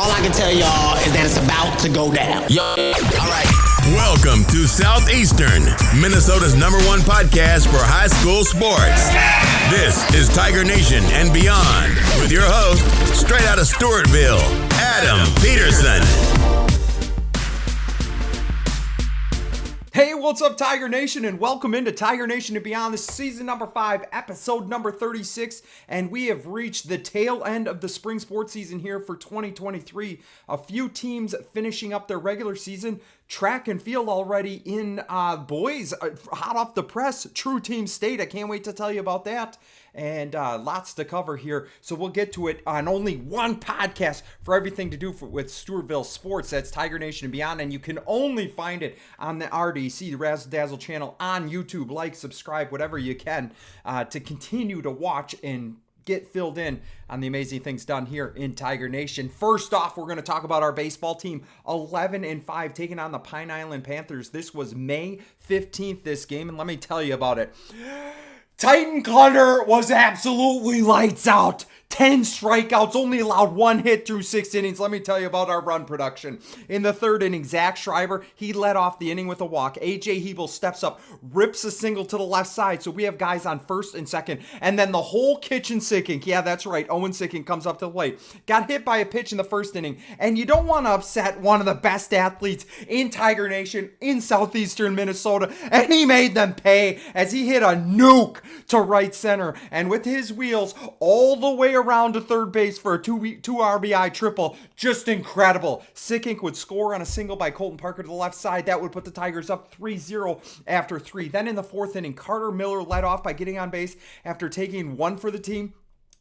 All I can tell y'all is that it's about to go down. All right. Welcome to Southeastern, Minnesota's #1 podcast for high school sports. This is Tiger Nation and Beyond with your host, straight out of Stewartville, Adam Peterson. Hey, what's up, Tiger Nation, and welcome into Tiger Nation and Beyond. This is season number 5, episode number 36, and we have reached the tail end of the spring sports season here for 2023. A few teams finishing up their regular season. Track and field already in boys, hot off the press, True Team State. I can't wait to tell you about that. And lots to cover here. So we'll get to it on only one podcast for everything to do with Stewartville sports. That's Tiger Nation and Beyond. And you can only find it on the RDC, the Razzle Dazzle channel on YouTube. Like, subscribe, whatever you can to continue to watch and get filled in on the amazing things done here in Tiger Nation. First off, we're going to talk about our baseball team, 11-5, taking on the Pine Island Panthers. This was May 15th, this game, and let me tell you about it. Titan Clunder was absolutely lights out. 10 strikeouts, only allowed 1 hit through 6 innings. Let me tell you about our run production. In the 3rd inning, Zach Schreiber, he led off the inning with a walk. A.J. Hebel steps up, rips a single to the left side. So we have guys on 1st and 2nd. And then the whole kitchen sinking. Yeah, that's right. Owen Sinking comes up to the plate. Got hit by a pitch in the 1st inning. And you don't want to upset one of the best athletes in Tiger Nation in southeastern Minnesota. And he made them pay as he hit a nuke to right center. And with his wheels all the way around to third base for a 2 RBI triple. Just incredible. Sickink would score on a single by Colton Parker to the left side. That would put the Tigers up 3-0 after 3. Then in the 4th inning, Carter Miller led off by getting on base after taking 1 for the team.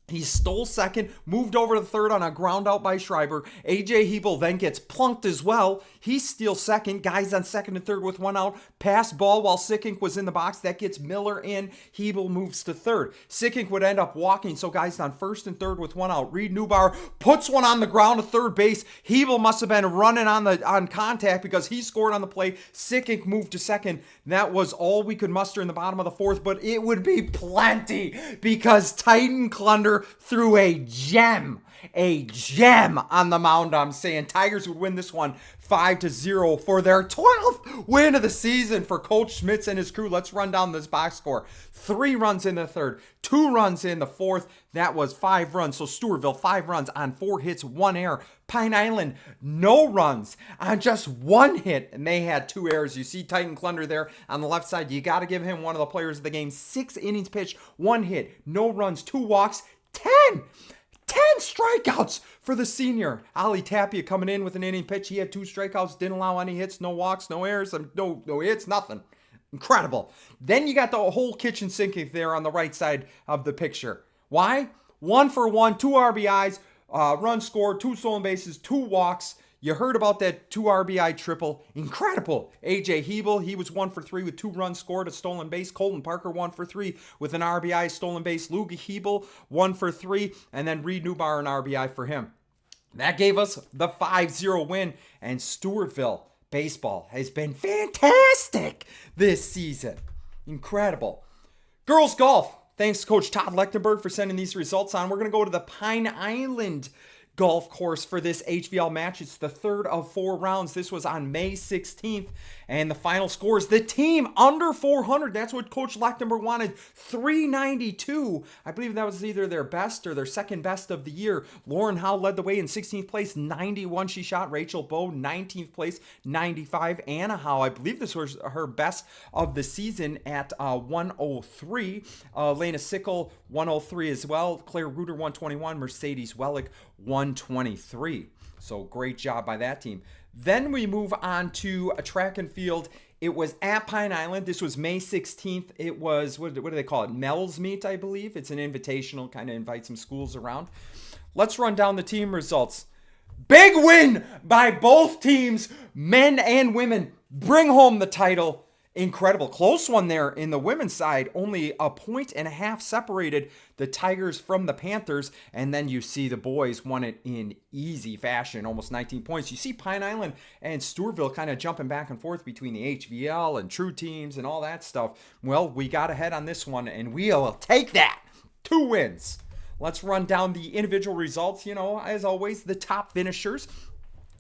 He stole 2nd, moved over to 3rd on a ground out by Schreiber. A.J. Hebel then gets plunked as well. He steals 2nd. Guys on 2nd and 3rd with 1 out. Pass ball while Sickink was in the box. That gets Miller in. Hebel moves to 3rd. Sickink would end up walking, so guys on 1st and 3rd with 1 out. Reed Newbar puts one on the ground to 3rd base. Hebel must have been running on contact because he scored on the play. Sickink moved to 2nd. That was all we could muster in the bottom of the 4th, but it would be plenty because Titan Clunder threw a gem on the mound. I'm saying Tigers would win this one 5-0 for their 12th win of the season for Coach Schmitz and his crew. Let's run down this box score. 3 runs in the 3rd, 2 runs in the 4th. That was 5 runs. So Stewartville, 5 runs on 4 hits, 1 error. Pine Island, no runs on just 1 hit, and they had 2 errors. You see Titan Clunder there on the left side. You got to give him one of the players of the game. 6 innings pitched, 1 hit, no runs, 2 walks, 10 strikeouts for the senior. Ali Tapia coming in with an inning pitch. He had 2 strikeouts, didn't allow any hits, no walks, no errors, no hits, nothing. Incredible. Then you got the whole kitchen sinking there on the right side of the picture. Why? 1 for 1, 2 RBIs, run scored, 2 stolen bases, 2 walks. You heard about that 2 RBI triple. Incredible. A.J. Hebel, he was 1 for 3 with 2 runs scored, a stolen base. Colton Parker, 1 for 3 with an RBI, stolen base. Luke Hebel, 1 for 3. And then Reed Newbar, an RBI for him. That gave us the 5-0 win. And Stewartville baseball has been fantastic this season. Incredible. Girls golf. Thanks to Coach Todd Lechtenberg for sending these results on. We're going to go to the Pine Island golf course for this HVL match. It's the 3rd of 4 rounds. This was on May 16th. And the final scores, the team under 400. That's what Coach Lechtenberg wanted. 392. I believe that was either their best or their second best of the year. Lauren Howe led the way in 16th place, 91 she shot. Rachel Bowe, 19th place, 95. Anna Howe, I believe this was her best of the season at 103. Lena Sickle, 103 as well. Claire Reuter, 121. Mercedes Wellick, 123. So great job by that team. Then we move on to a track and field. It was at Pine Island. This was May 16th. It was, what do they call it? Mel's Meet, I believe. It's an invitational, kind of invite some schools around. Let's run down the team results. Big win by both teams, men and women. Bring home the title. Incredible. Close one there in the women's side. Only a 1.5 separated the Tigers from the Panthers. And then you see the boys won it in easy fashion, almost 19 points. You see Pine Island and Stewartville kind of jumping back and forth between the HVL and True Teams and all that stuff. Well, we got ahead on this one, and we'll take that. 2 wins. Let's run down the individual results. As always, the top finishers.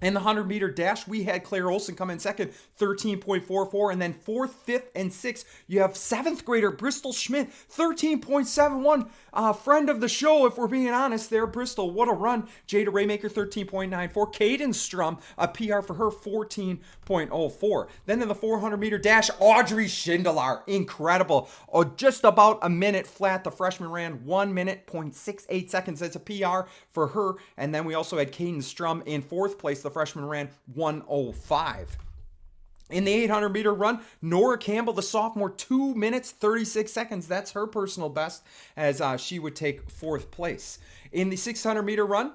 In the 100-meter dash, we had Claire Olson come in second, 13.44. And then fourth, fifth, and sixth, you have seventh grader Bristol Schmidt, 13.71. Friend of the show, if we're being honest there, Bristol, what a run. Jada Raymaker, 13.94. Caden Strum, a PR for her, 14.04. Then in the 400-meter dash, Audrey Schindler, incredible. Just about a minute flat. The freshman ran 1 minute, 0.68 seconds. That's a PR for her. And then we also had Caden Strum in fourth place. The freshman ran 1:05. In the 800-meter run, Nora Campbell, the sophomore, 2 minutes, 36 seconds. That's her personal best, as she would take fourth place. In the 600-meter run,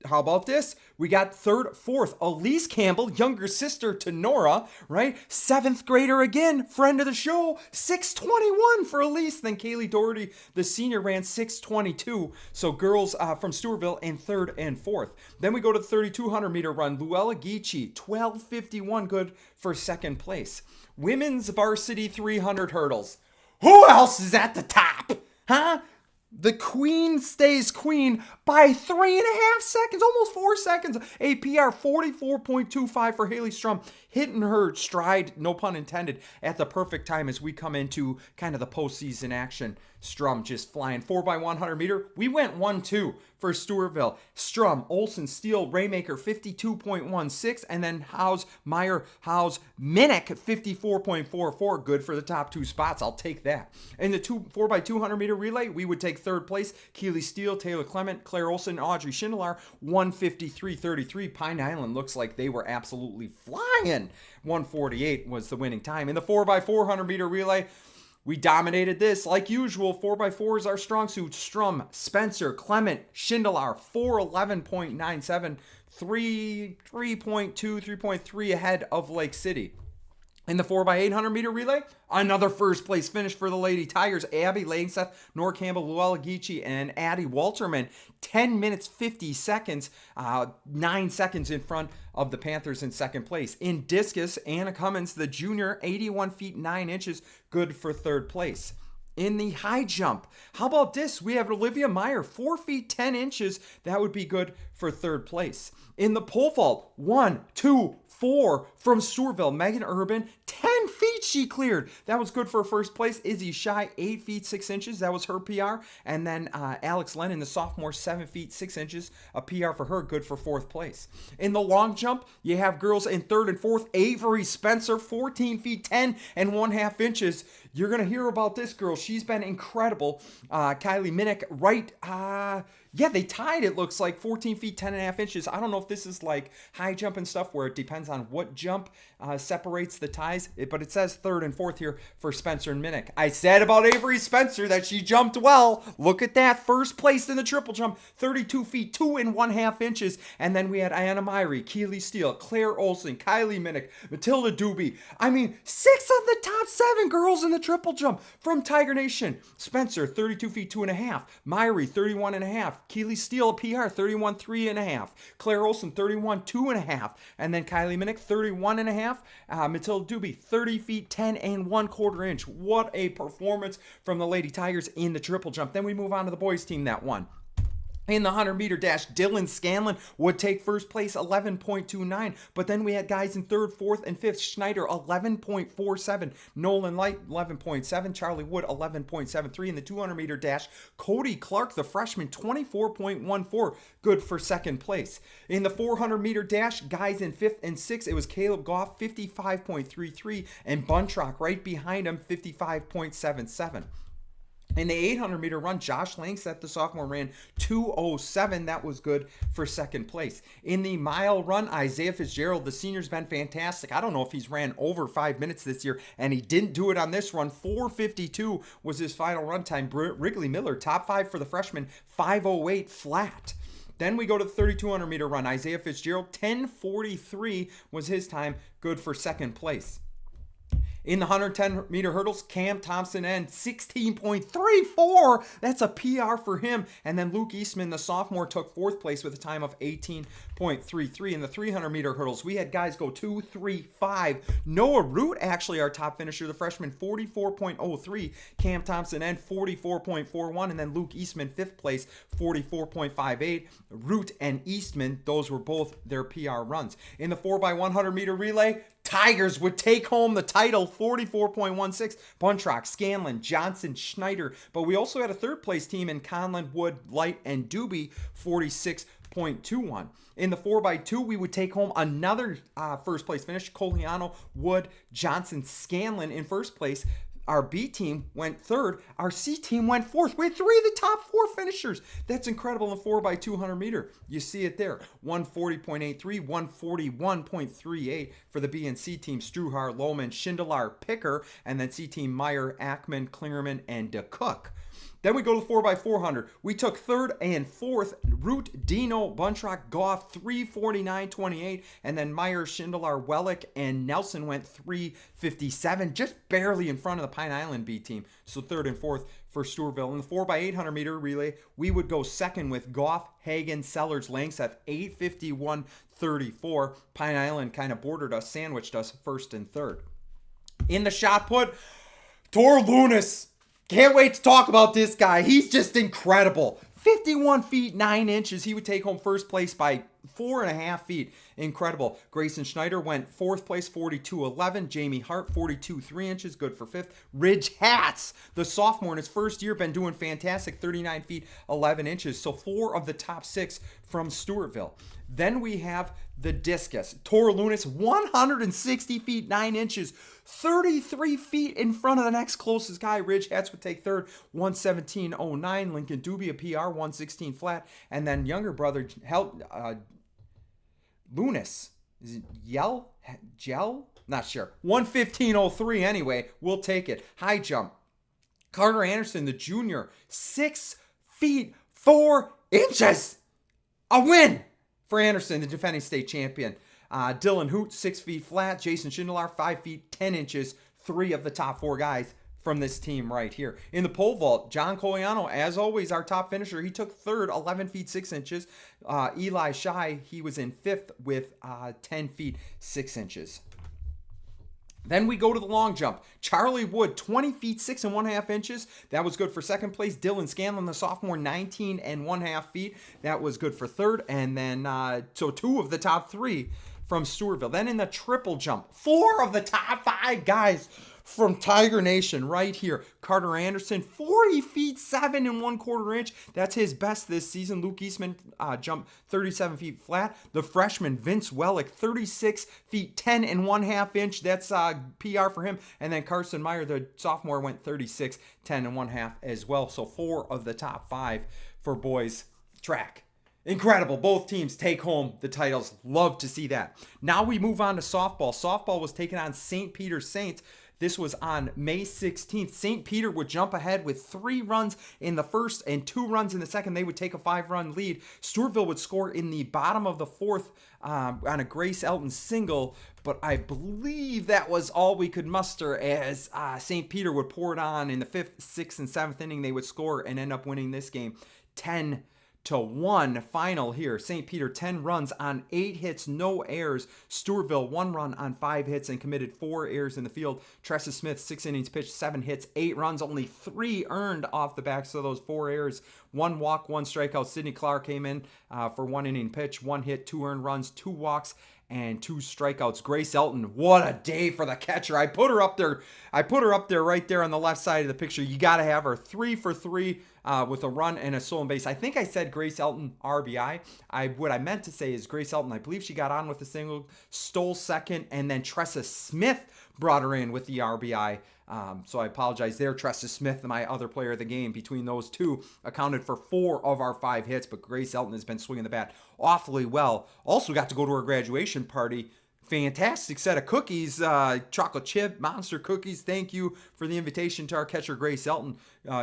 how about this? We got fourth, Elise Campbell, younger sister to Nora, right? Seventh grader again, friend of the show, 6:21 for Elise. Then Kaylee Doherty, the senior, ran 6:22. So girls from Stewartville in third and fourth. Then we go to the 3,200-meter run. Luella Geechee, 12:51, good for second place. Women's varsity 300 hurdles. Who else is at the top? Huh? The queen stays queen by 3.5 seconds, almost 4 seconds. A PR 44.25 for Haley Strum, hitting her stride, no pun intended, at the perfect time as we come into kind of the postseason action. Strum just flying. 4x100 meter, we went 1-2 for Stewartville. Strum, Olson, Steele, Raymaker, 52.16, and then Meyer, Minnick, 54.44. Good for the top two spots. I'll take that. In the 4x200 meter relay, we would take third place. Keely Steele, Taylor Clement, Claire Olson, Audrey Schindler, 153.33. Pine Island looks like they were absolutely flying. 148 was the winning time. In the 4x400 meter relay, we dominated this like usual. 4x4 is our strong suit. Strum, Spencer, Clement, Schindler, 411.97, 3.2, 3.3 ahead of Lake City. In the 4x800 meter relay, another first place finish for the Lady Tigers. Abby Langseth, Nora Campbell, Luella Geechee, and Addie Walterman. 10 minutes, 50 seconds, 9 seconds in front of the Panthers in second place. In discus, Anna Cummins, the junior, 81 feet 9 inches, good for third place. In the high jump, how about this? We have Olivia Meyer, 4 feet 10 inches. That would be good for third place. In the pole vault, 1, 2, 4 from Stewartville. Megan Urban, 10 feet she cleared. That was good for first place. Izzy Shy, 8 feet 6 inches. That was her PR. And then Alex Lennon, the sophomore, 7 feet 6 inches. A PR for her, good for fourth place. In the long jump, you have girls in third and fourth. Avery Spencer, 14 feet 10 and 1/2 inches. You're going to hear about this girl. She's been incredible. Kylie Minnick, right? Yeah, they tied, it looks like, 14 feet 10.5 inches. I don't know if this is like high jump and stuff where it depends on what jump separates the ties, but it says third and fourth here for Spencer and Minnick. I said about Avery Spencer that she jumped well. Look at that. First place in the triple jump, 32 feet 2 and 1/2 inches. And then we had Anna Myrie, Keely Steele, Claire Olson, Kylie Minnick, Matilda Doobie. I mean, 6 of the top 7 girls in the triple jump from Tiger Nation. Spencer, 32 feet 2.5. Myrie, 31.5. Keely Steele, a PR, 31 3.5. Claire Olson, 31 2.5. And then Kylie Minnick, 31.5. Matilda Doobie, 30 feet 10 and 1/4 inch. What a performance from the Lady Tigers in the triple jump. Then we move on to the boys team that won. In the 100-meter dash, Dylan Scanlon would take first place, 11.29. But then we had guys in third, fourth, and fifth. Schneider, 11.47. Nolan Light, 11.7. Charlie Wood, 11.73. In the 200-meter dash, Cody Clark, the freshman, 24.14. Good for second place. In the 400-meter dash, guys in fifth and sixth, it was Caleb Goff, 55.33. And Buntrock right behind him, 55.77. In the 800-meter run, Josh Langseth, the sophomore, ran 2:07. That was good for second place. In the mile run, Isaiah Fitzgerald, the senior's been fantastic. I don't know if he's ran over 5 minutes this year, and he didn't do it on this run. 4:52 was his final run time. Wrigley Miller, top 5 for the freshman, 5:08 flat. Then we go to the 3,200-meter run. Isaiah Fitzgerald, 10:43 was his time, good for second place. In the 110-meter hurdles, Cam Thompson and 16.34. That's a PR for him. And then Luke Eastman, the sophomore, took fourth place with a time of 18.06. 44.33. In the 300-meter hurdles, we had guys go 2.35. Noah Root, actually our top finisher, the freshman, 44.03. Cam Thompson, and 44.41. And then Luke Eastman, 5th place, 44.58. Root and Eastman, those were both their PR runs. In the 4x100-meter relay, Tigers would take home the title, 44.16. Buntrock, Scanlon, Johnson, Schneider. But we also had a third-place team in Conlon, Wood, Light, and Doobie, 46.21. In the 4x2, we would take home another first-place finish. Coliano, Wood, Johnson, Scanlon in first place. Our B team went third. Our C team went fourth. We had 3 of the top 4 finishers. That's incredible in the 4x200 meter. You see it there. 140.83, 141.38 for the B and C team. Struhar, Lohman, Schindler, Picker, and then C team Meyer, Ackman, Klingerman, and DeCook. Then we go to the 4x400. We took third and fourth. Root, Dino, Buntrock, Goff, 349.28. And then Meyer, Schindler, Wellick, and Nelson went 357, just barely in front of the Pine Island B team. So third and fourth for Stewartville. In the 4x800 meter relay, we would go second with Goff, Hagen, Sellers, Langseth, 851.34. Pine Island kind of bordered us, sandwiched us first and third. In the shot put, Tor Lunis. Can't wait to talk about this guy. He's just incredible. 51 feet 9 inches. He would take home first place by 4.5 feet. Incredible. Grayson Schneider went fourth place, 42.11. Jamie Hart, 42 3 inches, good for fifth. Ridge Hats, the sophomore in his first year, been doing fantastic, 39 feet 11 inches. So 4 of the top 6 from Stewartville. Then we have the discus. Tor Lunis, 160 feet 9 inches, 33 feet in front of the next closest guy. Ridge Hats would take third, 117.09. Lincoln Doobie, a PR, 116 flat. And then younger brother, Lunis, is it Gel? Not sure. 115.03 anyway. We'll take it. High jump. Carter Anderson, the junior, 6 feet 4 inches. A win for Anderson, the defending state champion. Dylan Hoot, 6 feet flat. Jason Schindler, 5 feet 10 inches. 3 of the top 4 guys from this team right here. In the pole vault, John Coliano, as always, our top finisher. He took third, 11 feet 6 inches. Eli Shai, he was in fifth with 10 feet 6 inches. Then we go to the long jump. Charlie Wood, 20 feet 6.5 inches. That was good for second place. Dylan Scanlon, the sophomore, 19.5 feet. That was good for third. And then, so 2 of the top 3 from Stewartville. Then in the triple jump, 4 of the top 5 guys from Tiger Nation right here. Carter Anderson, 40 feet 7 1/4 inch. That's his best this season. Luke Eastman jumped 37 feet flat. The freshman Vince Wellick, 36 feet 10 1/2 inch. That's PR for him. And then Carson Meyer, the sophomore, went 36 10 1/2 as well. So 4 of the top 5 for boys track. Incredible. Both teams take home the titles. Love to see that. Now we move on to softball. Softball was taking on St. Peter Saints. This was on May 16th. St. Peter would jump ahead with 3 runs in the first and 2 runs in the second. They would take a 5-run lead. Stewartville would score in the bottom of the 4th on a Grace Elton single, but I believe that was all we could muster as St. Peter would pour it on in the 5th, 6th, and 7th inning. They would score and end up winning this game 10-1 final here. St. Peter 10 runs on 8 hits, no errors. Stewartville 1 run on 5 hits and committed 4 errors in the field. Tressa Smith 6 innings pitched, 7 hits, 8 runs, only 3 earned off the backs of those 4 errors. 1 walk, 1 strikeout. Sidney Clark came in for 1 inning pitch, 1 hit, 2 earned runs, 2 walks, and 2 strikeouts. Grace Elton, what a day for the catcher. I put her up there right there on the left side of the picture. You got to have her 3 for 3 with a run and a stolen base. I think I said Grace Elton RBI. What I meant to say is Grace Elton, I believe she got on with a single, stole second, and then Tressa Smith brought her in with the RBI. So I apologize there. Tressa Smith, my other player of the game, between those two, accounted for 4 of our 5 hits, but Grace Elton has been swinging the bat awfully well. Also got to go to her graduation party. Fantastic set of cookies, chocolate chip, monster cookies. Thank you for the invitation to our catcher, Grace Elton.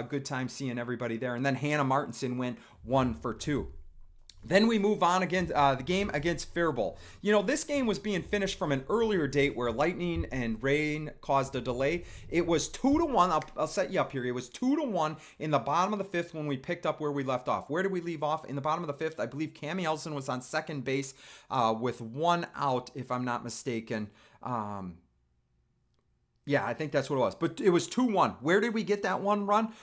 Good time seeing everybody there. And then Hannah Martinson went 1 for 2. Then we move on against the game against Faribault. This game was being finished from an earlier date where lightning and rain caused a delay. It was 2-1. I'll set you up here. It was 2-1 in the bottom of the fifth when we picked up where we left off. Where did we leave off? In the bottom of the fifth, I believe Cammy Elson was on second base with one out, if I'm not mistaken. Yeah, I think that's what it was. But it was 2-1. Where did we get that one run?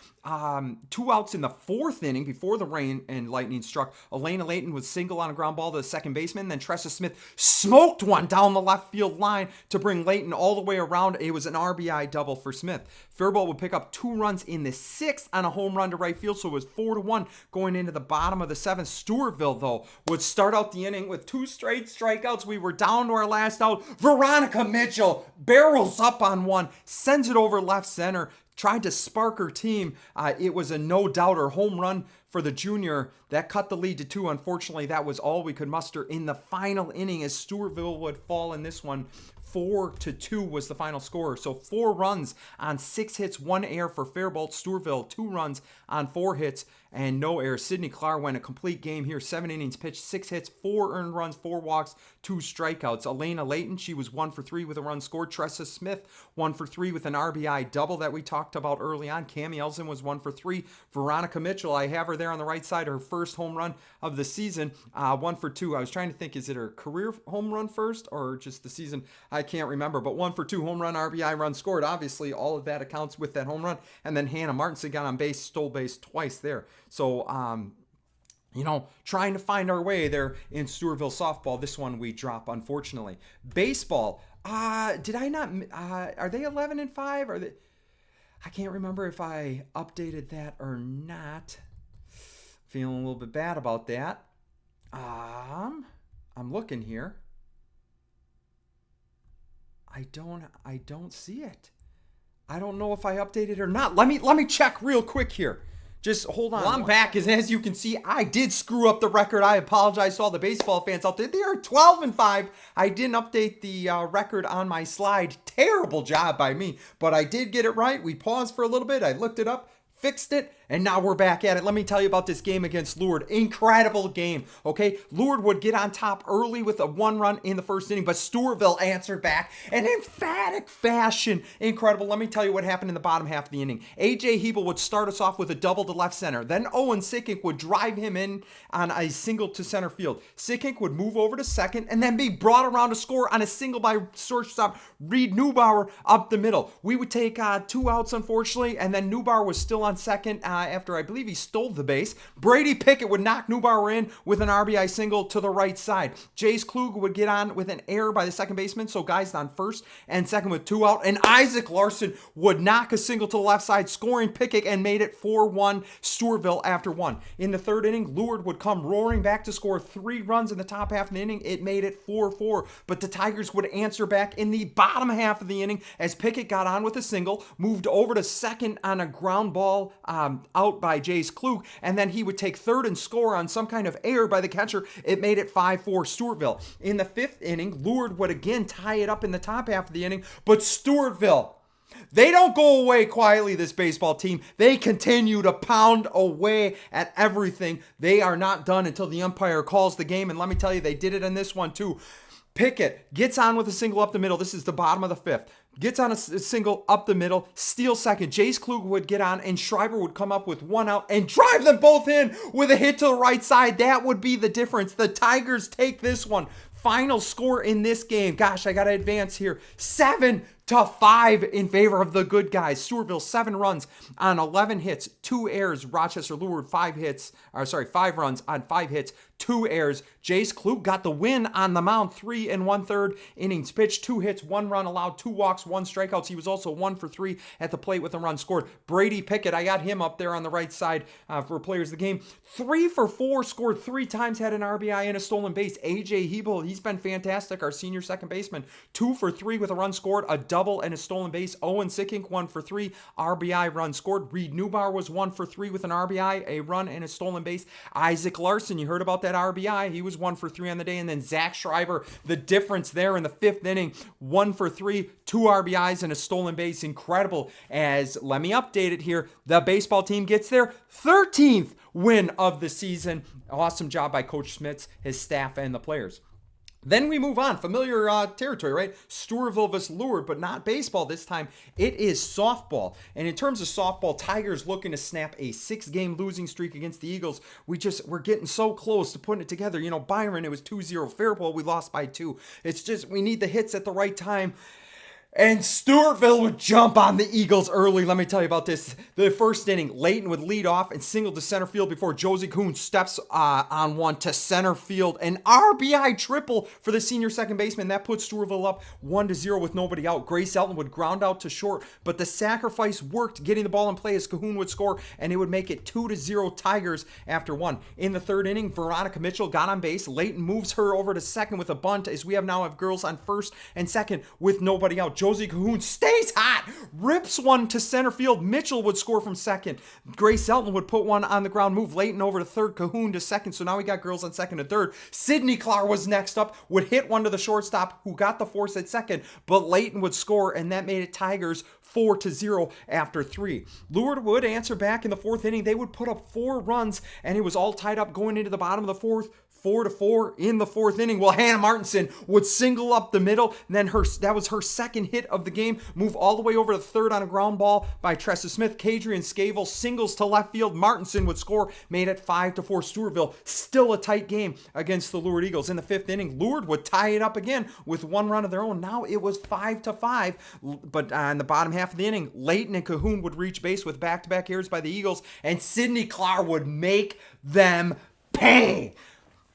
2 outs in the fourth inning before the rain and lightning struck. Elena Layton was single on a ground ball to the second baseman. Then Tressa Smith smoked one down the left field line to bring Layton all the way around. It was an RBI double for Smith. Faribault would pick up 2 runs in the sixth on a home run to right field, so it was 4-1 going into the bottom of the seventh. Stewartville, though, would start out the inning with 2 straight strikeouts. We were down to our last out. Veronica Mitchell barrels up on one, sends it over left center, tried to spark her team. It was a no-doubter home run for the junior. That cut the lead to 2. Unfortunately, that was all we could muster in the final inning as Stewartville would fall in this one. 4-2 was the final score. So 4 runs on 6 hits, 1 error for Faribault. Stewartville, 2 runs on 4 hits and no errors. Sidney Clark went a complete game here. 7 innings pitched, 6 hits, 4 earned runs, 4 walks, 2 strikeouts. Elena Layton, she was 1 for 3 with a run scored. Tressa Smith, 1 for 3 with an RBI double that we talked about early on. Cammy Elson was 1 for 3. Veronica Mitchell, I have her there on the right side, her first home run of the season, 1 for 2. I was trying to think, is it her career home run first or just the season? I can't remember, but 1 for 2 home run, RBI run scored. Obviously, all of that accounts with that home run. And then Hannah Martinson got on base, stole base twice there. So, trying to find our way there in Stewartville softball. This one we drop, unfortunately. Baseball. Did I not? Are they 11-5? Are they? I can't remember if I updated that or not. Feeling a little bit bad about that. I'm looking here. I don't see it. I don't know if I updated or not. Let me check real quick here. Just hold on. Well, I'm back, as you can see, I did screw up the record. I apologize to all the baseball fans out there. They are 12-5. I didn't update the record on my slide. Terrible job by me, but I did get it right. We paused for a little bit. I looked it up, fixed it, and now we're back at it. Let me tell you about this game against Lourdes. Incredible game, okay? Lourdes would get on top early with a 1 run in the first inning, but Stewartville answered back in emphatic fashion. Incredible. Let me tell you what happened in the bottom half of the inning. A.J. Hebel would start us off with a double to left center. Then Owen Sickink would drive him in on a single to center field. Sickink would move over to second and then be brought around to score on a single by shortstop Reed Neubauer up the middle. We would take 2 outs, unfortunately, and then Neubauer was still on second after I believe he stole the base. Brady Pickett would knock Neubauer in with an RBI single to the right side. Jace Klug would get on with an error by the second baseman, so guys on first and second with 2 out. And Isaac Larson would knock a single to the left side, scoring Pickett, and made it 4-1 Stewartville after 1. In the third inning, Lourdes would come roaring back to score 3 runs in the top half of the inning. It made it 4-4, but the Tigers would answer back in the bottom half of the inning as Pickett got on with a single, moved over to second on a ground ball out by Jace Klug, and then he would take third and score on some kind of error by the catcher. It made it 5-4 Stewartville. In the 5th inning, Lourdes would again tie it up in the top half of the inning, but Stewartville, they don't go away quietly, this baseball team. They continue to pound away at everything. They are not done until the umpire calls the game, and let me tell you, they did it in this one too. Pickett gets on with a single up the middle. This is the bottom of the 5th. Gets on a single up the middle, steals second. Jace Klug would get on, and Schreiber would come up with 1 out and drive them both in with a hit to the right side. That would be the difference. The Tigers take this one. Final score in this game. Gosh, I got to advance here. 7-5 in favor of the good guys. Stewartville, 7 runs on 11 hits, 2 errors. Rochester Lourdes, 5 runs on 5 hits, 2 errors. Jace Klug got the win on the mound, 3 1/3 innings pitched, 2 hits, 1 run allowed, 2 walks, 1 strikeouts. He was also 1 for 3 at the plate with a run scored. Brady Pickett, I got him up there on the right side for players of the game. 3 for 4, scored 3 times, had an RBI and a stolen base. A.J. Hebel, he's been fantastic, our senior second baseman. 2 for 3 with a run scored, a double double and a stolen base. Owen Sickink 1 for 3, RBI run scored. Reed Newbar was 1 for 3 with an RBI, a run, and a stolen base. Isaac Larson, you heard about that RBI. He was 1 for 3 on the day. And then Zach Schreiber, the difference there in the 5th inning, 1 for 3, 2 RBIs, and a stolen base. Incredible. As, let me update it here, the baseball team gets their 13th win of the season. Awesome job by Coach Smits, his staff, and the players. Then we move on. Familiar territory, right? Stewartville vs. Lourdes, but not baseball this time. It is softball. And in terms of softball, Tigers looking to snap a 6-game losing streak against the Eagles. We're getting so close to putting it together. You know, Byron, it was 2-0. Faribault, we lost by 2. It's just, we need the hits at the right time. And Stewartville would jump on the Eagles early. Let me tell you about this. The first inning, Layton would lead off and single to center field before Josie Kuhn steps on one to center field. An RBI triple for the senior second baseman. That puts Stewartville up 1-0 with nobody out. Grace Elton would ground out to short, but the sacrifice worked, getting the ball in play as Cahoon would score, and it would make it 2-0 Tigers after 1. In the third inning, Veronica Mitchell got on base. Layton moves her over to second with a bunt, as we now have girls on first and second with nobody out. Josie Cahoon stays hot, rips one to center field. Mitchell would score from second. Grace Elton would put one on the ground, move Layton over to third, Cahoon to second. So now we got girls on second and third. Sydney Clark was next up, would hit one to the shortstop, who got the force at second, but Layton would score, and that made it Tigers 4-0 after 3. Lourdes would answer back in the 4th inning. They would put up 4 runs, and it was all tied up going into the bottom of the 4th. 4-4 in the 4th inning. Well, Hannah Martinson would single up the middle, and then that was her second hit of the game. Move all the way over to third on a ground ball by Tressa Smith. Kadrian Scavell singles to left field. Martinson would score, made it 5-4. Stewartville, still a tight game against the Lourdes Eagles. In the 5th inning, Lourdes would tie it up again with 1 run of their own. Now it was 5-5, but on the bottom half of the inning, Layton and Cahoon would reach base with back-to-back errors by the Eagles, and Sydney Clark would make them pay.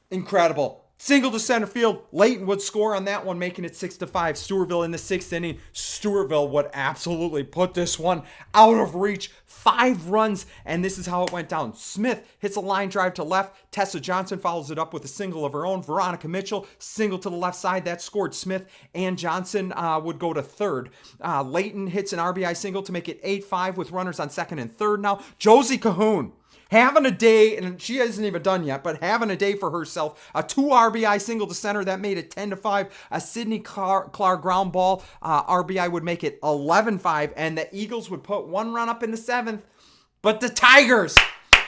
Incredible. Single to center field. Layton would score on that one, making it 6-5. Stewartville in the 6th inning. Stewartville would absolutely put this one out of reach. 5 runs, and this is how it went down. Smith hits a line drive to left. Tessa Johnson follows it up with a single of her own. Veronica Mitchell, single to the left side. That scored Smith, and Johnson would go to third. Layton hits an RBI single to make it 8-5 with runners on second and third now. Josie Cahoon, having a day, and she hasn't even done yet, but having a day for herself. A 2 RBI single to center, that made it 10-5. A Sydney Clark ground ball RBI would make it 11-5, and the Eagles would put 1 run up in the 7th. But the Tigers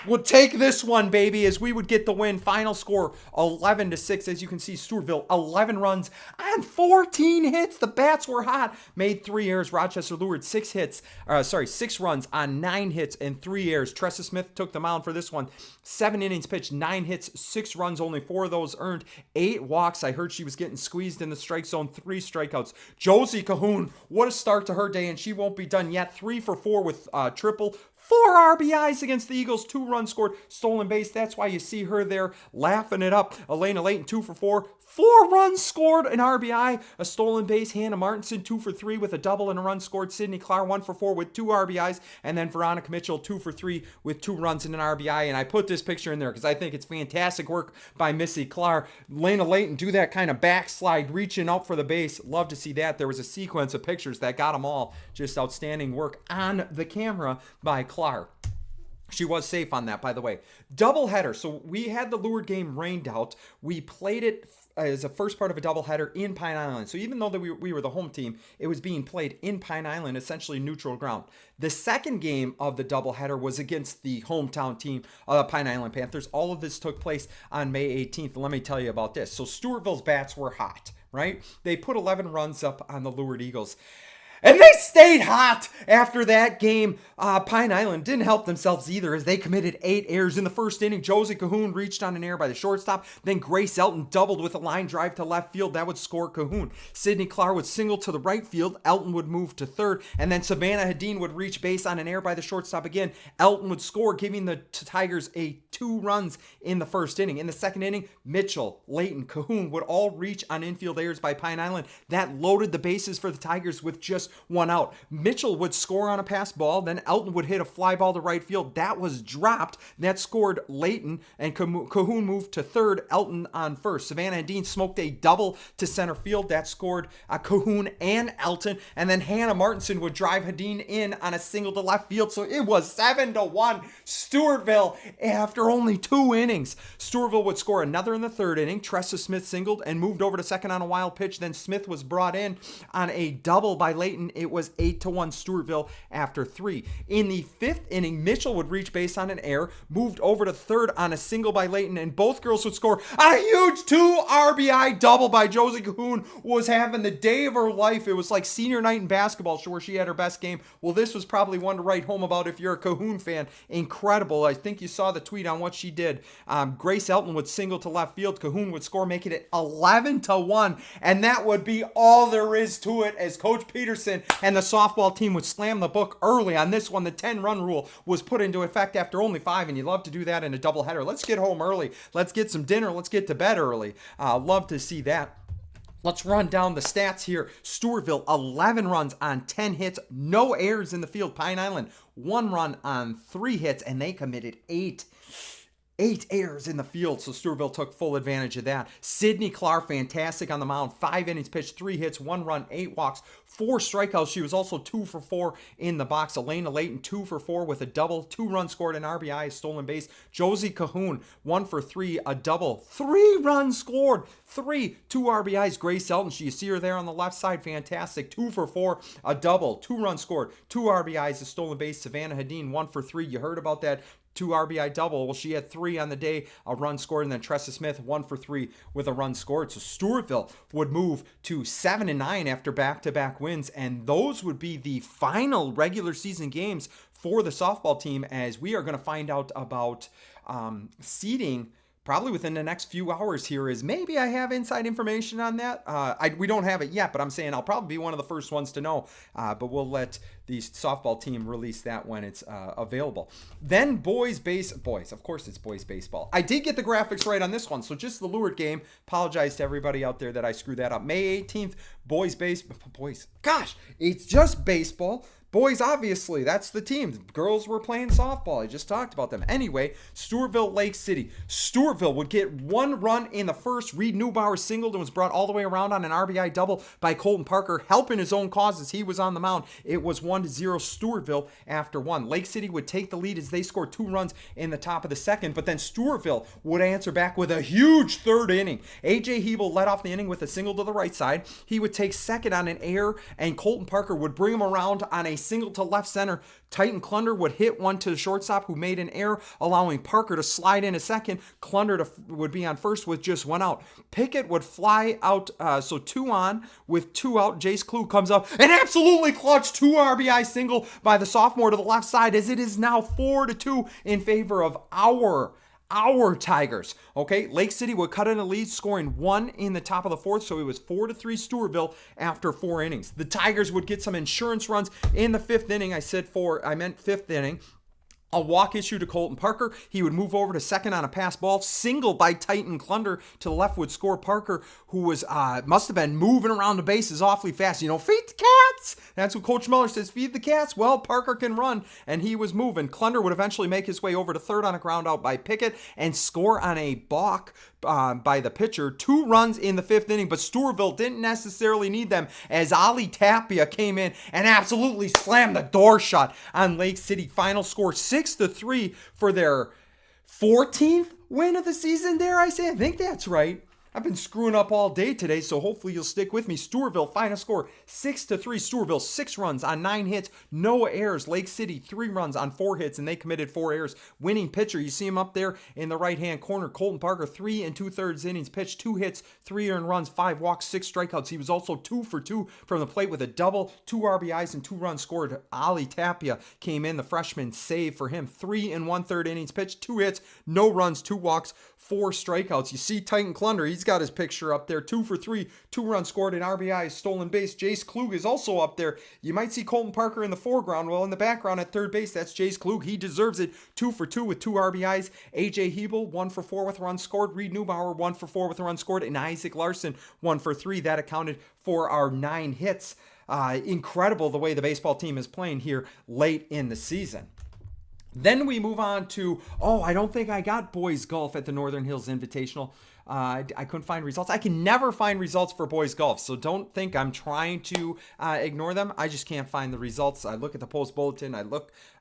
would take this one, baby, as we would get the win. Final score 11-6. As you can see, Stewartville 11 runs on 14 hits. The bats were hot. Made 3 errors. Rochester Lourdes 6 runs on 9 hits and 3 errors. Tressa Smith took the mound for this one. 7 innings pitched, 9 hits, 6 runs, only 4 of those earned. 8 walks. I heard she was getting squeezed in the strike zone. 3 strikeouts. Josie Cahoon, what a start to her day, and she won't be done yet. 3 for 4 with triple. 4 RBIs against the Eagles, 2 runs scored, stolen base. That's why you see her there laughing it up. Elena Layton, 2 for 4. 4 runs scored, an RBI, a stolen base. Hannah Martinson, 2 for 3 with a double and a run scored. Sydney Clark, 1 for 4 with 2 RBIs. And then Veronica Mitchell, 2 for 3 with 2 runs and an RBI. And I put this picture in there because I think it's fantastic work by Missy Clark. Elena Layton do that kind of backslide, reaching out for the base. Love to see that. There was a sequence of pictures that got them all. Just outstanding work on the camera by Clark. She was safe on that, by the way. Doubleheader. So we had the Lourdes game rained out. We played it as a first part of a doubleheader in Pine Island. So even though that we were the home team, it was being played in Pine Island, essentially neutral ground. The second game of the doubleheader was against the hometown team, Pine Island Panthers. All of this took place on May 18th. Let me tell you about this. So Stewartville's bats were hot, right? They put 11 runs up on the Lourdes Eagles. And they stayed hot after that game. Pine Island didn't help themselves either, as they committed 8 errors in the first inning. Josie Cahoon reached on an error by the shortstop. Then Grace Elton doubled with a line drive to left field. That would score Cahoon. Sydney Clark would single to the right field. Elton would move to third. And then Savannah Hadeen would reach base on an error by the shortstop again. Elton would score, giving the Tigers 2 runs in the first inning. In the second inning, Mitchell, Layton, Cahoon would all reach on infield errors by Pine Island. That loaded the bases for the Tigers with just just one out. Mitchell would score on a pass ball, then Elton would hit a fly ball to right field. That was dropped. That scored Layton, and Cahoon moved to third, Elton on first. Savannah and Dean smoked a double to center field. That scored Cahoon and Elton, and then Hannah Martinson would drive Hadeen in on a single to left field. So it was 7-1 Stewartville after only 2 innings. Stewartville would score another in the third inning. Tressa Smith singled and moved over to second on a wild pitch. Then Smith was brought in on a double by Layton. It was 8-1 Stewartville after 3. In the 5th inning, Mitchell would reach base on an error, moved over to third on a single by Layton, and both girls would score a huge 2 RBI double by Josie Cahoon. Was having the day of her life. It was like senior night in basketball where she had her best game. Well, this was probably one to write home about if you're a Cahoon fan. Incredible. I think you saw the tweet on what she did. Grace Elton would single to left field. Cahoon would score, making it 11-1, and that would be all there is to it, as Coach Peterson and the softball team would slam the book early on this one. The 10-run rule was put into effect after only 5, and you love to do that in a doubleheader. Let's get home early. Let's get some dinner. Let's get to bed early. Love to see that. Let's run down the stats here. Stewartville, 11 runs on 10 hits, no errors in the field. Pine Island, 1 run on 3 hits, and they committed 8 errors in the field, so Stewartville took full advantage of that. Sydney Clark, fantastic on the mound. 5 innings pitched, 3 hits, 1 run, 8 walks, 4 strikeouts. She was also 2 for 4 in the box. Elena Layton, 2 for 4 with a double, 2 runs scored, an RBI, a stolen base. Josie Cahoon, 1 for 3, a double, 3 runs scored, 2 RBIs. Grace Elton, you see her there on the left side, fantastic, 2 for 4, a double, 2 runs scored, 2 RBIs, a stolen base. Savannah Hadeen, 1 for 3. You heard about that 2 RBI double. Well, she had 3 on the day, a run scored, and then Tressa Smith 1 for 3 with a run scored. So Stewartville would move to 7-9 after back-to-back wins, and those would be the final regular season games for the softball team, as we are going to find out about seeding probably within the next few hours here. Is maybe I have inside information on that. We don't have it yet, but I'm saying I'll probably be one of the first ones to know. But we'll let the softball team release that when it's available. Then boys, of course it's boys baseball. I did get the graphics right on this one, so just the Lure game. Apologize to everybody out there that I screwed that up. May 18th, boys, gosh, it's just baseball. Boys, obviously, that's the team. Girls were playing softball. I just talked about them. Anyway, Stewartville, Lake City. Stewartville would get 1 run in the first. Reed Neubauer singled and was brought all the way around on an RBI double by Colton Parker, helping his own cause as he was on the mound. It was 1-0 Stewartville after 1. Lake City would take the lead as they scored 2 runs in the top of the second, but then Stewartville would answer back with a huge third inning. A.J. Hebel led off the inning with a single to the right side. He would take second on an error, and Colton Parker would bring him around on a single to left center. Titan Klunder would hit one to the shortstop, who made an error, allowing Parker to slide in a second. Klunder would be on first with just 1 out. Pickett would fly out, so 2 on with 2 out. Jace Klug comes up and absolutely clutch 2 RBI single by the sophomore to the left side, as it is now 4-2 in favor of our Tigers. Okay, Lake City would cut in a lead, scoring 1 in the top of the 4th, so it was 4-3 Stewartville after 4 innings. The Tigers would get some insurance runs in the 5th inning. I meant 5th inning. A walk issue to Colton Parker. He would move over to second on a pass ball. Single by Titan Klunder to the left would score Parker, who was must have been moving around the bases awfully fast. Feed the cats. That's what Coach Miller says, feed the cats. Well, Parker can run, and he was moving. Klunder would eventually make his way over to third on a ground out by Pickett and score on a balk by the pitcher. 2 runs in the 5th inning, but Stewartville didn't necessarily need them, as Ali Tapia came in and absolutely slammed the door shut on Lake City. Final score 6-3 for their 14th win of the season, dare I say. I think that's right. I've been screwing up all day today, so hopefully you'll stick with me. Stewartville, final score 6-3. Stewartville, 6 runs on 9 hits, no errors. Lake City, 3 runs on 4 hits, and they committed 4 errors. Winning pitcher, you see him up there in the right-hand corner. Colton Parker, 3 2/3 innings pitched, 2 hits, 3 earned runs, 5 walks, 6 strikeouts. He was also 2 for 2 from the plate with a double, 2 RBIs, and 2 runs scored. Ali Tapia came in, the freshman, save for him. 3 1/3 innings pitched, 2 hits, no runs, 2 walks, 4 strikeouts. You see Titan Klunder, he's got his picture up there. 2 for 3, 2 runs scored, an RBI, stolen base. Jace Klug is also up there. You might see Colton Parker in the foreground. Well, in the background at third base, that's Jace Klug. He deserves it. 2 for 2 with 2 RBIs. A.J. Hebel, 1 for 4 with a run scored. Reed Neubauer, 1 for 4 with a run scored. And Isaac Larson, 1 for 3. That accounted for our 9 hits. incredible the way the baseball team is playing here late in the season. Then we move on to, I don't think I got boys golf at the Northern Hills Invitational. I couldn't find results. I can never find results for boys golf, so don't think I'm trying to ignore them. I just can't find the results. I look at the post bulletin.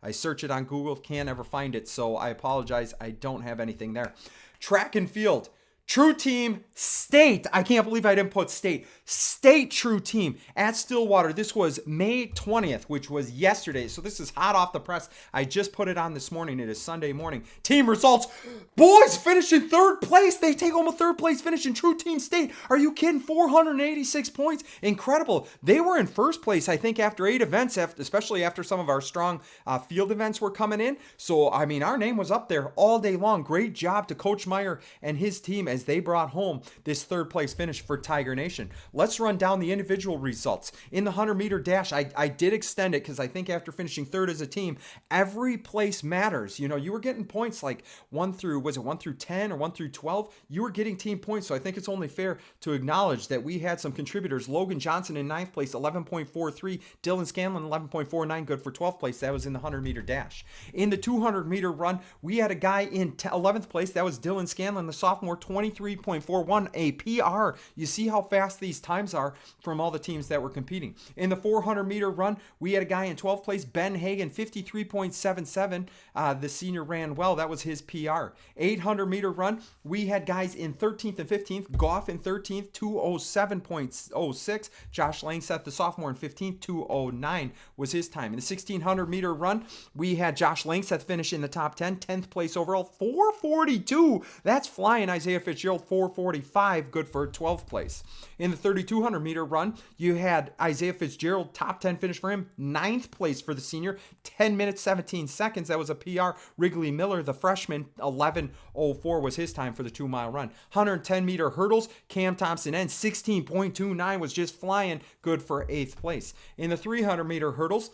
I search it on Google. Can't ever find it, so I apologize. I don't have anything there. Track and field. True Team State. I can't believe I didn't put State. State True Team at Stillwater. This was May 20th, which was yesterday. So this is hot off the press. I just put it on this morning. It is Sunday morning. Team results. Boys finished in third place. They take home a third place finish in True Team State. Are you kidding? 486 points. Incredible. They were in first place, I think, after 8 events, especially after some of our strong field events were coming in. So, I mean, our name was up there all day long. Great job to Coach Meyer and his team as they brought home this third place finish for Tiger Nation. Let's run down the individual results. In the 100-meter dash, I did extend it because I think after finishing third as a team, every place matters. You were getting points like 1 through 10 or 1 through 12? You were getting team points, so I think it's only fair to acknowledge that we had some contributors. Logan Johnson in 9th place, 11.43. Dylan Scanlon, 11.49, good for 12th place. That was in the 100-meter dash. In the 200-meter run, we had a guy in 11th place. That was Dylan Scanlon, the sophomore, 23.41, a PR. You see how fast these times are from all the teams that were competing. In the 400-meter run, we had a guy in 12th place, Ben Hagan, 53.77. The senior ran well. That was his PR. 800-meter run, we had guys in 13th and 15th. Goff in 13th, 207.06. Josh Langseth, the sophomore, in 15th, 209 was his time. In the 1600-meter run, we had Josh Langseth finish in the top 10, 10th place overall, 442. That's flying. Isaiah Fitzgerald, 445, good for 12th place. In the 3200-meter run, you had Isaiah Fitzgerald, top 10 finish for him, 9th place for the senior, 10 minutes, 17 seconds. That was a PR. Wrigley Miller, the freshman, 11:04 was his time for the 2-mile run. 110-meter hurdles, Cam Thompson N, 16.29 was just flying, good for 8th place. In the 300-meter hurdles,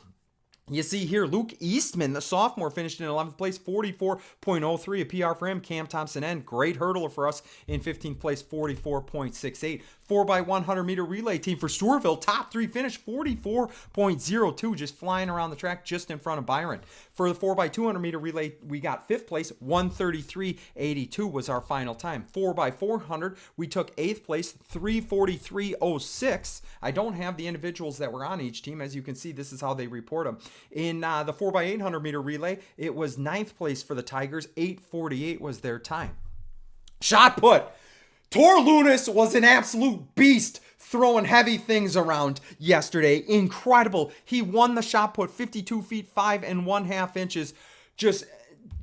you see here, Luke Eastman, the sophomore, finished in 11th place, 44.03, a PR for him. Cam Thompson N, great hurdler for us, in 15th place, 44.68. 4x100 meter relay team for Stewartville, top 3 finish, 44.02, just flying around the track just in front of Byron. For the 4x200 meter relay, we got 5th place, 133.82 was our final time. 4x400, we took 8th place, 343.06. I don't have the individuals that were on each team. As you can see, this is how they report them. In the 4x800 meter relay, it was 9th place for the Tigers, 8:48 was their time. Shot put. Tor Lunis was an absolute beast throwing heavy things around yesterday. Incredible. He won the shot put, 52 feet 5 1/2 inches. Just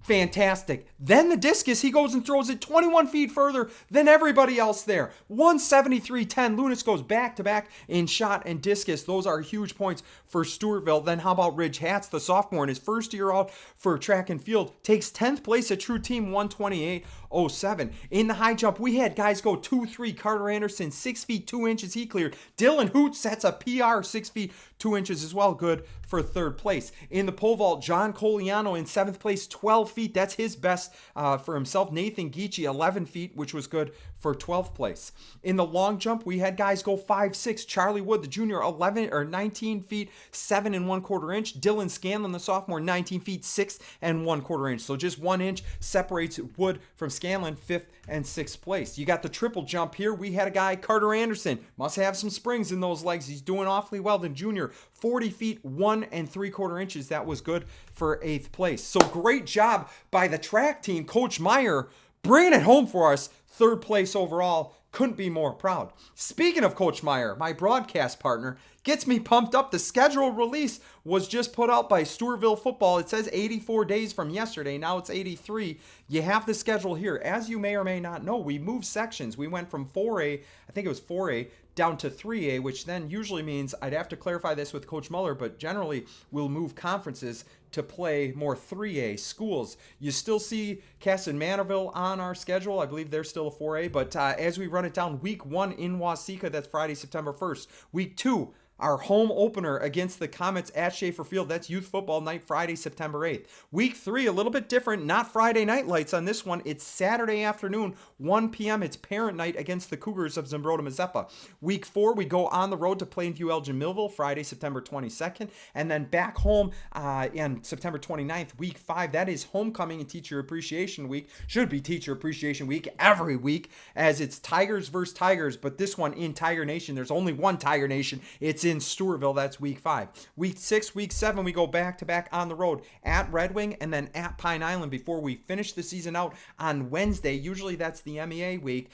fantastic. Then the discus, he goes and throws it 21 feet further than everybody else there. 173.10. Lunis goes back to back in shot and discus. Those are huge points for Stewartville. Then how about Ridge Hatz, the sophomore, in his first year out for track and field, takes 10th place at True Team, 128.07. In the high jump, we had guys go 2-3. Carter Anderson, 6 feet 2 inches, he cleared. Dylan Hoot sets a PR, 6 feet 2 inches as well, good for 3rd place. In the pole vault, John Coliano in 7th place, 12 feet. That's his best for himself. Nathan Geechee, 11 feet, which was good for 12th place. In the long jump, we had guys go 5-6. Charlie Wood, the junior, 19 feet, 7 1/4 inch. Dylan Scanlon, the sophomore, 19 feet, 6 1/4 inch. So just 1 inch separates Wood from Scanlon, 5th and 6th place. You got the triple jump here. We had a guy, Carter Anderson, must have some springs in those legs. He's doing awfully well. The junior, 40 feet, 1 3/4 inches. That was good for 8th place. So great job by the track team. Coach Meyer bringing it home for us. 3rd place overall. Couldn't be more proud. Speaking of Coach Meyer, my broadcast partner, gets me pumped up. The schedule release was just put out by Stewartville Football. It says 84 days from yesterday. Now it's 83. You have the schedule here. As you may or may not know, we moved sections. We went from 4A, I think it was 4A, down to 3A, which then usually means, I'd have to clarify this with Coach Muller, but generally we'll move conferences to play more 3A schools. You still see Cass and Manorville on our schedule. I believe they're still a 4A, but as we run it down, week 1 in Waseca, that's Friday, September 1st. Week 2, our home opener against the Comets at Schaefer Field. That's youth football night, Friday, September 8th. Week 3, a little bit different. Not Friday night lights on this one. It's Saturday afternoon, 1 p.m. It's parent night against the Cougars of Zumbrota-Mazeppa. Week 4, we go on the road to Plainview Elgin Millville, Friday, September 22nd. And then back home on September 29th, week 5. That is homecoming and teacher appreciation week. Should be teacher appreciation week every week, as it's Tigers versus Tigers, but this one in Tiger Nation. There's only one Tiger Nation. It's in Stewartville. That's week 5. Week 6, week 7, we go back-to-back on the road at Red Wing and then at Pine Island before we finish the season out on Wednesday. Usually that's the MEA week.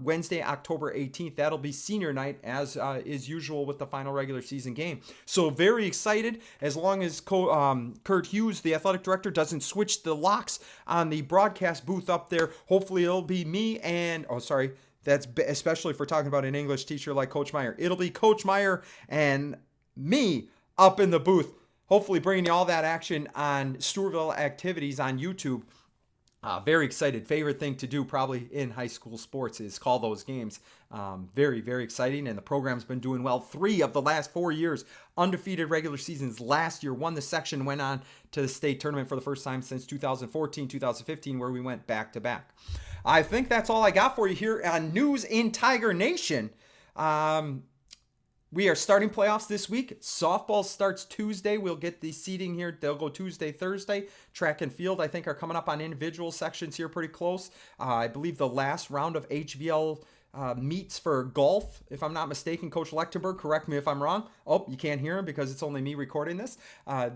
Wednesday, October 18th. That'll be senior night, as is usual with the final regular season game. So very excited, as long as Kurt Hughes, the athletic director, doesn't switch the locks on the broadcast booth up there. Hopefully it'll be me and, that's especially if we're talking about an English teacher like Coach Meyer. It'll be Coach Meyer and me up in the booth, hopefully bringing you all that action on Stewartville activities on YouTube. Very excited. Favorite thing to do probably in high school sports is call those games. Very, very exciting. And the program's been doing well. 3 of the last 4 years, undefeated regular seasons. Last year, won the section, went on to the state tournament for the first time since 2014, 2015, where we went back to back. I think that's all I got for you here on News in Tiger Nation. We are starting playoffs this week. Softball starts Tuesday. We'll get the seeding here. They'll go Tuesday, Thursday. Track and field, I think, are coming up on individual sections here pretty close. I believe the last round of HVL meets for golf, if I'm not mistaken. Coach Lechtenberg, correct me if I'm wrong. Oh, you can't hear him because it's only me recording this.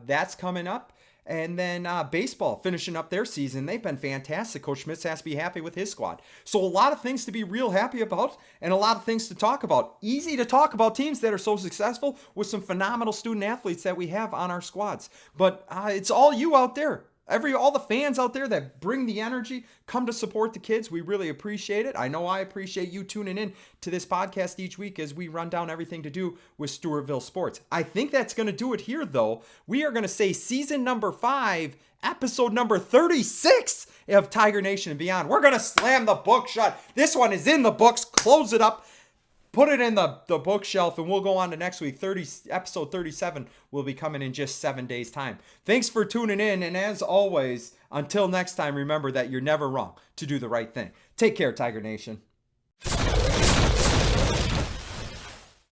That's coming up. And then baseball finishing up their season. They've been fantastic. Coach Schmitz has to be happy with his squad. So a lot of things to be real happy about and a lot of things to talk about. Easy to talk about teams that are so successful with some phenomenal student athletes that we have on our squads. But it's all you out there. All the fans out there that bring the energy, come to support the kids. We really appreciate it. I know I appreciate you tuning in to this podcast each week as we run down everything to do with Stewartville sports. I think that's going to do it here, though. We are going to say season number 5, episode number 36 of Tiger Nation and Beyond. We're going to slam the book shut. This one is in the books. Close it up. Put it in the bookshelf, and we'll go on to next week. Episode 37 will be coming in just 7 days' time. Thanks for tuning in, and as always, until next time, remember that you're never wrong to do the right thing. Take care, Tiger Nation.